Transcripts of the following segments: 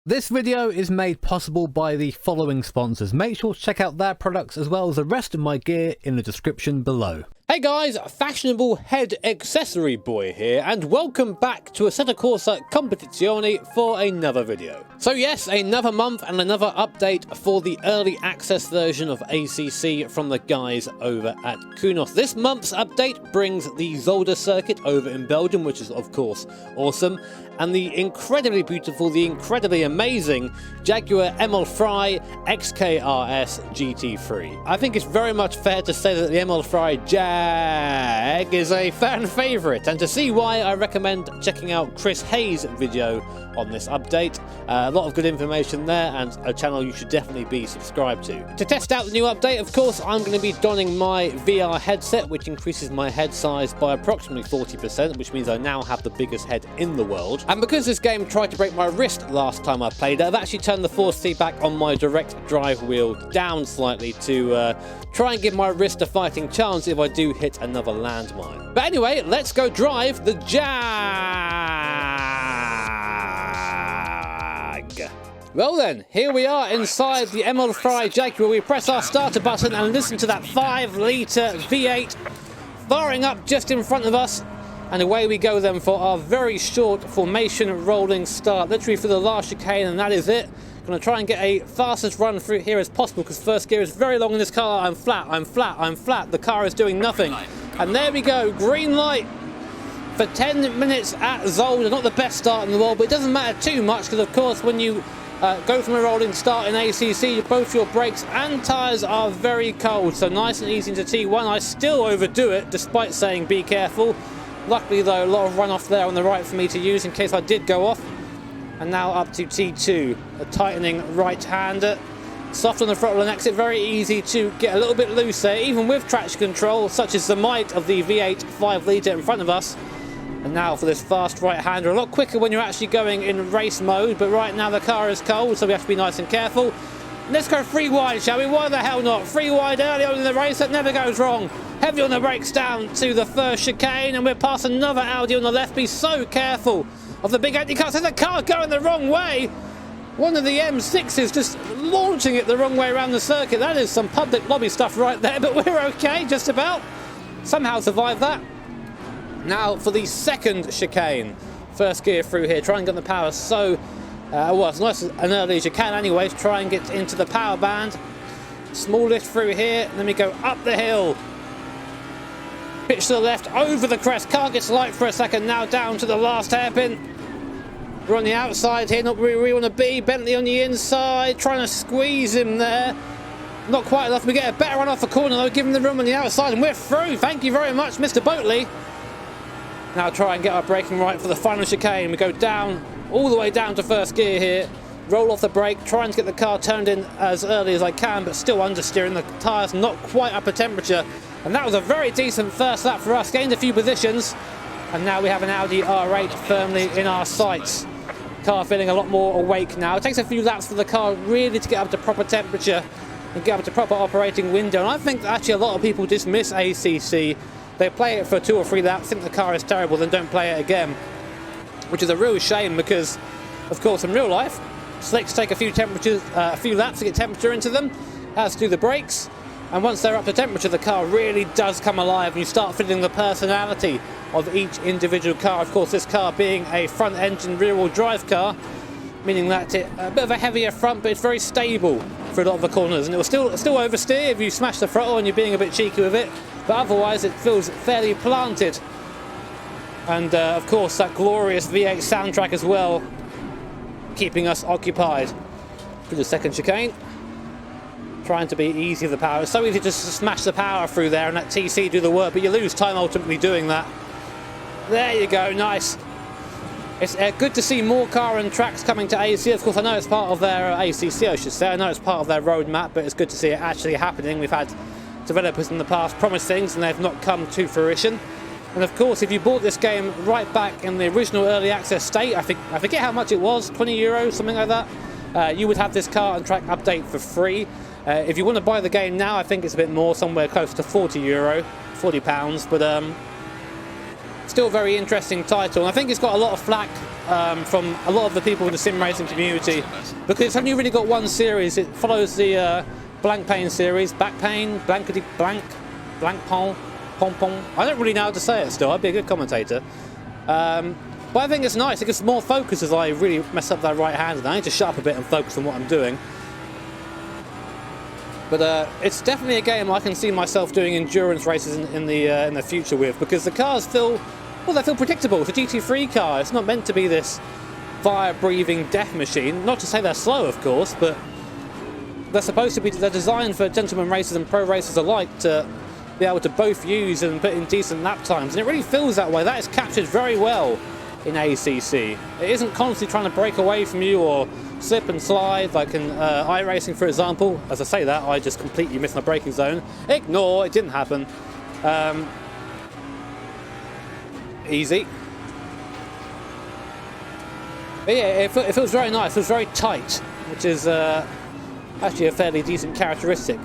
This video is made possible by the following sponsors. Make sure to check out their products as well as the rest of my gear in the description below. Hey guys, fashionable head accessory boy here, and welcome back to Assetto Corsa Competizione for another video. So yes, another month and another update for the early access version of ACC from the guys over at Kunos. This month's update brings the Zolder circuit over in Belgium, which is of course awesome, and the incredibly beautiful, the incredibly amazing Jaguar ML Fry XKRS GT3. I think it's very much fair to say that the ML Fry Jag is a fan favourite, and to see why, I recommend checking out Chris Hayes' video on this update. A lot of good information there, and a channel you should definitely be subscribed to. To test out the new update, of course, I'm going to be donning my VR headset, which increases my head size by approximately 40%, which means I now have the biggest head in the world. And because this game tried to break my wrist last time I played it, I've actually turned the force feedback on my direct drive wheel down slightly to try and give my wrist a fighting chance if I do hit another landmine. But anyway, let's go drive the Jag. Well then, here we are inside the ML Fry Jaguar. We press our starter button and listen to that 5-litre V8 firing up just in front of us. And away we go then for our very short formation rolling start, literally for the last chicane, and that is it. Going to try and get a fastest run through here as possible because first gear is very long in this car. I'm flat. The car is doing nothing. And there we go, green light for 10 minutes at Zolder. Not the best start in the world, but it doesn't matter too much because of course when you go from a rolling start in ACC, both your brakes and tyres are very cold. So nice and easy into T1. I still overdo it despite saying be careful. Luckily though, a lot of runoff there on the right for me to use in case I did go off. And now up to T2, a tightening right-hander. Soft on the throttle and exit, very easy to get a little bit loose there, even with traction control, such as the might of the V8 5-litre in front of us. And now for this fast right-hander, a lot quicker when you're actually going in race mode, but right now the car is cold, so we have to be nice and careful. Let's go free wide, shall we? Why the hell not? Free wide early on in the race, that never goes wrong. Heavy on the brakes down to the first chicane, and we're past another Audi on the left. Be so careful of the big anti-car. So the car going the wrong way. One of the M6s just launching it the wrong way around the circuit. That is some public lobby stuff right there, but we're okay, just about. Somehow survived that. Now for the second chicane. First gear through here, try and get the power so... well, as nice and early as you can anyway, to try and get into the power band. Small lift through here, and then we go up the hill. Pitch to the left, over the crest. Car gets light for a second, now down to the last hairpin. We're on the outside here, not where we want to be. Bentley on the inside, trying to squeeze him there. Not quite enough. We get a better run off the corner though, giving the room on the outside, and we're through. Thank you very much, Mr. Boatley. Now try and get our braking right for the final chicane. We go down, all the way down to first gear here. Roll off the brake, trying to get the car turned in as early as I can, but still understeering. The tyres not quite up to temperature. And that was a very decent first lap for us. Gained a few positions. And now we have an Audi R8 firmly in our sights. Car feeling a lot more awake now. It takes a few laps for the car really to get up to proper temperature and get up to proper operating window. And I think that actually a lot of people dismiss ACC. They play it for 2 or 3 laps, think the car is terrible, then don't play it again. Which is a real shame because, of course, in real life, slicks take a few laps to get temperature into them, as do the brakes. And once they're up to temperature, the car really does come alive and you start feeling the personality of each individual car. Of course, this car being a front-engine rear-wheel drive car, meaning that it's a bit of a heavier front, but it's very stable for a lot of the corners. And it will still oversteer if you smash the throttle and you're being a bit cheeky with it, but otherwise it feels fairly planted. And of course, that glorious V8 soundtrack as well, keeping us occupied. For the second chicane. Trying to be easy with the power. It's so easy just to smash the power through there and let TC do the work, but you lose time ultimately doing that. There you go, nice. It's good to see more car and tracks coming to AC. Of course, I know it's part of their ACC, I should say. I know it's part of their roadmap, but it's good to see it actually happening. We've had developers in the past promise things and they've not come to fruition. And of course, if you bought this game right back in the original early access state, I forget how much it was, €20, something like that, you would have this car and track update for free. If you want to buy the game now, I think it's a bit more, somewhere close to €40, £40, but still a very interesting title, and I think it's got a lot of flack from a lot of the people in the sim racing community, because it's only really got one series. It follows the Blank Pain series, Back Pain, Blankety Blank, Blank Pong, Pom Pom. I don't really know how to say it still, I'd be a good commentator. But I think it's nice, it gives more focus as I really mess up that right hand, and I need to shut up a bit and focus on what I'm doing. But it's definitely a game I can see myself doing endurance races in the future with, because the cars feel, well, they feel predictable. It's a GT3 car, it's not meant to be this fire-breathing death machine. Not to say they're slow, of course, but they're supposed to be, they're designed for gentleman racers and pro racers alike to be able to both use and put in decent lap times, and it really feels that way. That is captured very well in ACC. It isn't constantly trying to break away from you or slip and slide like in iRacing, for example. As I say that, I just completely missed my braking zone. Ignore, it didn't happen. Easy. But yeah, it feels very nice, it feels very tight, which is actually a fairly decent characteristic.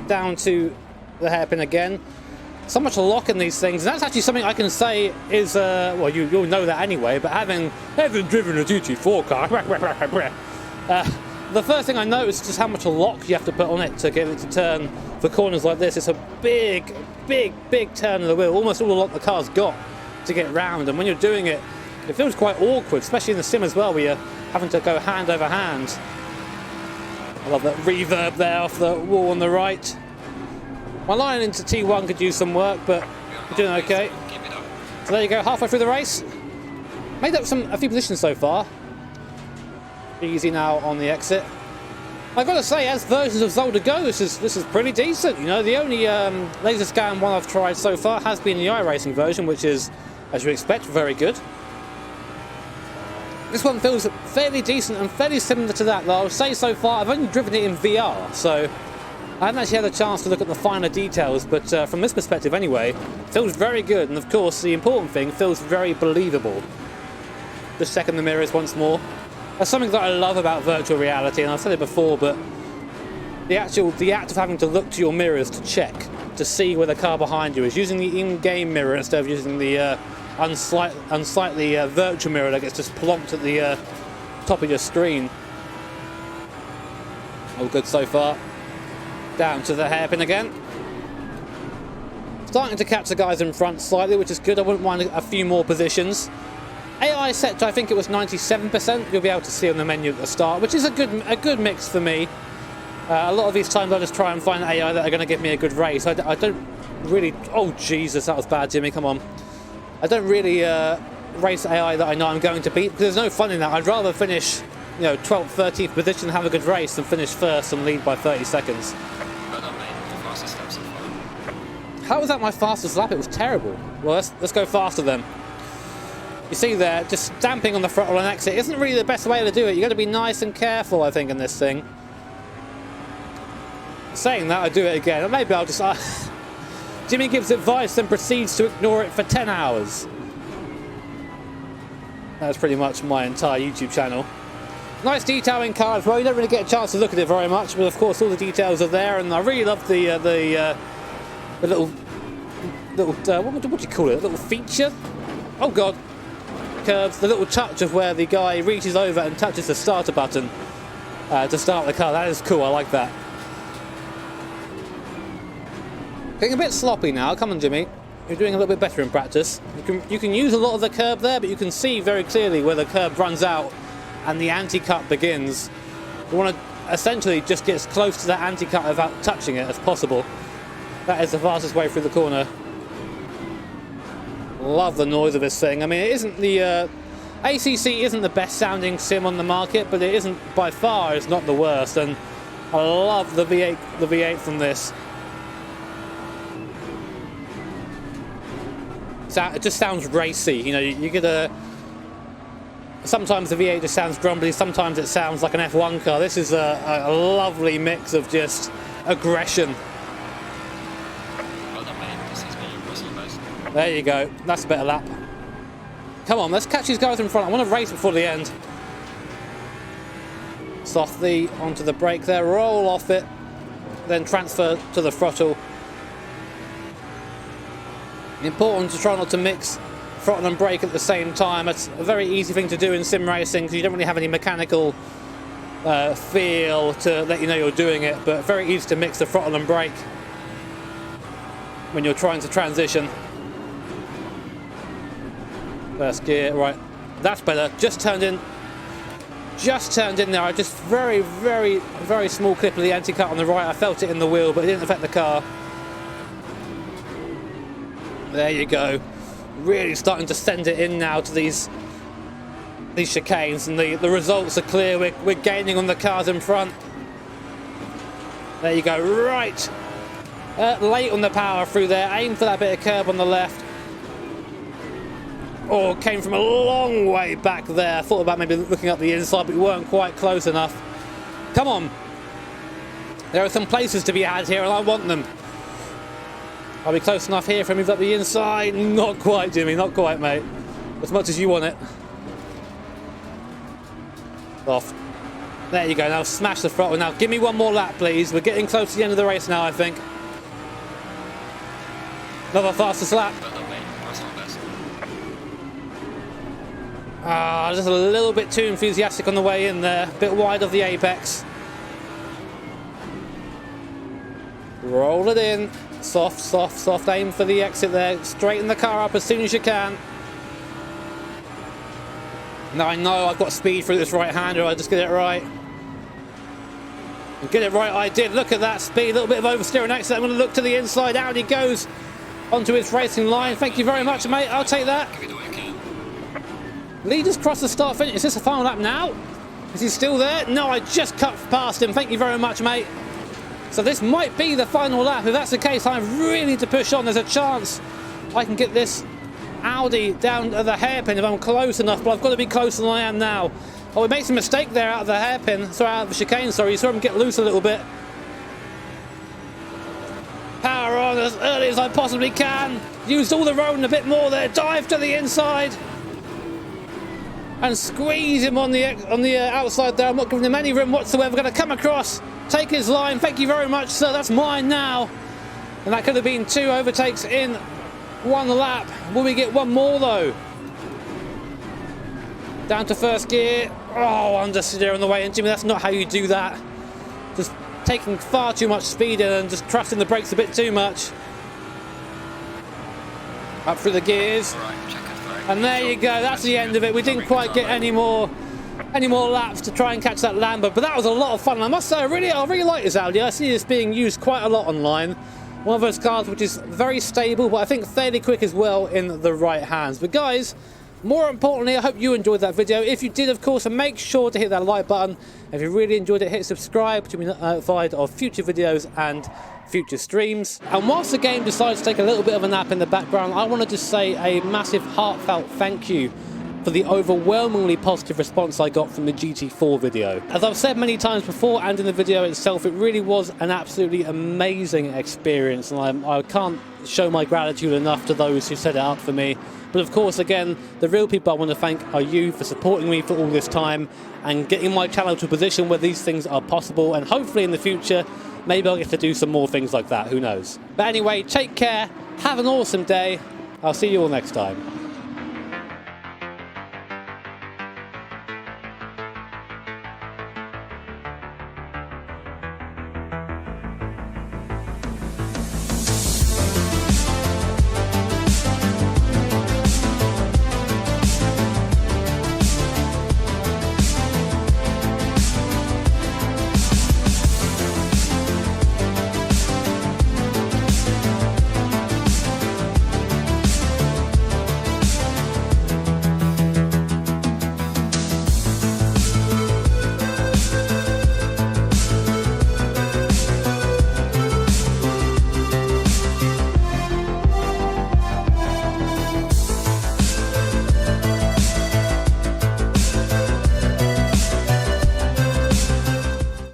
Down to the hairpin again. So much lock in these things, and that's actually something I can say is, well, you'll know that anyway, but having driven a GT4 car, the first thing I noticed is just how much lock you have to put on it to get it to turn for corners like this. It's a big, big, big turn of the wheel, almost all the lock the car's got to get round, and when you're doing it, it feels quite awkward, especially in the sim as well, where you're having to go hand over hand. I love that reverb there off the wall on the right. My line into T1 could use some work, but we're doing okay. So there you go, halfway through the race. Made up a few positions so far. Easy now on the exit. I've got to say, as versions of Zelda go, this is pretty decent. You know, the only laser scan one I've tried so far has been the iRacing version, which is, as you expect, very good. This one feels fairly decent and fairly similar to that, though I would say so far I've only driven it in VR, so I haven't actually had a chance to look at the finer details, but from this perspective anyway, it feels very good, and of course the important thing, feels very believable. Just checking the mirrors once more. That's something that I love about virtual reality, and I've said it before, but the act of having to look to your mirrors to check, to see where the car behind you is, using the in-game mirror instead of using the unsightly virtual mirror that gets just plonked at the top of your screen. All good so far. Down to the hairpin again. Starting to catch the guys in front slightly, which is good. I wouldn't mind a few more positions. AI set to, I think it was 97%. You'll be able to see on the menu at the start, which is a good mix for me. A lot of these times I just try and find AI that are going to give me a good race. I don't really... Oh, Jesus, that was bad, Jimmy. Come on. I don't really race AI that I know I'm going to beat, because there's no fun in that. I'd rather finish, you know, 12th, 13th position, have a good race, than finish first and lead by 30 seconds. How was that my fastest lap? It was terrible. Well, let's go faster then. You see there, just stamping on the throttle and exit isn't really the best way to do it. You've got to be nice and careful, I think, in this thing. Saying that, I'd do it again. Or maybe I'll just... Jimmy gives advice and proceeds to ignore it for 10 hours. That's pretty much my entire YouTube channel. Nice detailing car as well. You don't really get a chance to look at it very much, but of course all the details are there, and I really love the little what do you call it? A little feature? Oh god. Curves, the little touch of where the guy reaches over and touches the starter button to start the car. That is cool, I like that. Getting a bit sloppy now. Come on, Jimmy. You're doing a little bit better in practice. You can use a lot of the curb there, but you can see very clearly where the curb runs out and the anti-cut begins. You want to essentially just get as close to that anti-cut without touching it as possible. That is the fastest way through the corner. Love the noise of this thing. I mean, it isn't the... ACC isn't the best sounding sim on the market, but it isn't, by far, it's not the worst, and I love the V8 from this. It just sounds racy, you know, you get a... Sometimes the V8 just sounds grumbly, sometimes it sounds like an F1 car. This is a lovely mix of just aggression. There you go, that's a better lap. Come on, let's catch these guys in front. I want to race before the end. Softly onto the brake there, roll off it, then transfer to the throttle. Important to try not to mix throttle and brake at the same time. It's a very easy thing to do in sim racing because you don't really have any mechanical feel to let you know you're doing it, but very easy to mix the throttle and brake when you're trying to transition. First gear, right, that's better. Just turned in there. I just very small clip of the anti-cut on the right. I felt it in the wheel, but it didn't affect the car. There you go. Really starting to send it in now to these chicanes, and the results are clear. We're gaining on the cars in front. There you go. Right. Late on the power through there. Aim for that bit of curb on the left. Oh, came from a long way back there. Thought about maybe looking up the inside, but we weren't quite close enough. Come on. There are some places to be had here, and I want them. I'll be close enough here if I move up the inside. Not quite, Jimmy. Not quite, mate. As much as you want it. Off. There you go. Now smash the throttle. Now give me one more lap, please. We're getting close to the end of the race now, I think. Another fastest lap. Just a little bit too enthusiastic on the way in there. A bit wide of the apex. Roll it in. Soft. Aim for the exit there. Straighten the car up as soon as you can. Now I know I've got speed through this right-hander. I just get it right. And get it right, I did. Look at that speed. A little bit of oversteer and exit. I'm going to look to the inside. Out he goes onto his racing line. Thank you very much, mate. I'll take that. Leaders cross the start finish. Is this a final lap now? Is he still there? No, I just cut past him. Thank you very much, mate. So this might be the final lap. If that's the case, I really need to push on. There's a chance I can get this Audi down to the hairpin if I'm close enough, but I've got to be closer than I am now. Oh, we made some mistake there out of the hairpin. Sorry, out of the chicane, sorry. You saw him get loose a little bit. Power on as early as I possibly can. Used all the road and a bit more there. Dive to the inside. And squeeze him on the outside there. I'm not giving him any room whatsoever. Going to come across, take his line. Thank you very much, sir. That's mine now. And that could have been 2 overtakes in 1 lap. Will we get one more though? Down to first gear. Oh, understeer on the way in. Jimmy, that's not how you do that. Just taking far too much speed in and just trusting the brakes a bit too much. Up through the gears. And there you go, that's the end of it. We didn't quite get any more laps to try and catch that Lambo, but that was a lot of fun. I must say, I really like this Audi. I see this being used quite a lot online. One of those cars which is very stable, but I think fairly quick as well in the right hands. But guys, more importantly, I hope you enjoyed that video. If you did, of course, make sure to hit that like button. If you really enjoyed it, hit subscribe to be notified of future videos and future streams. And whilst the game decides to take a little bit of a nap in the background, I wanted to say a massive heartfelt thank you for the overwhelmingly positive response I got from the GT4 video. As I've said many times before and in the video itself, it really was an absolutely amazing experience, and I can't show my gratitude enough to those who set it up for me. But of course, again, the real people I want to thank are you for supporting me for all this time and getting my channel to a position where these things are possible, and hopefully in the future maybe I'll get to do some more things like that, who knows. But anyway, take care, have an awesome day, I'll see you all next time.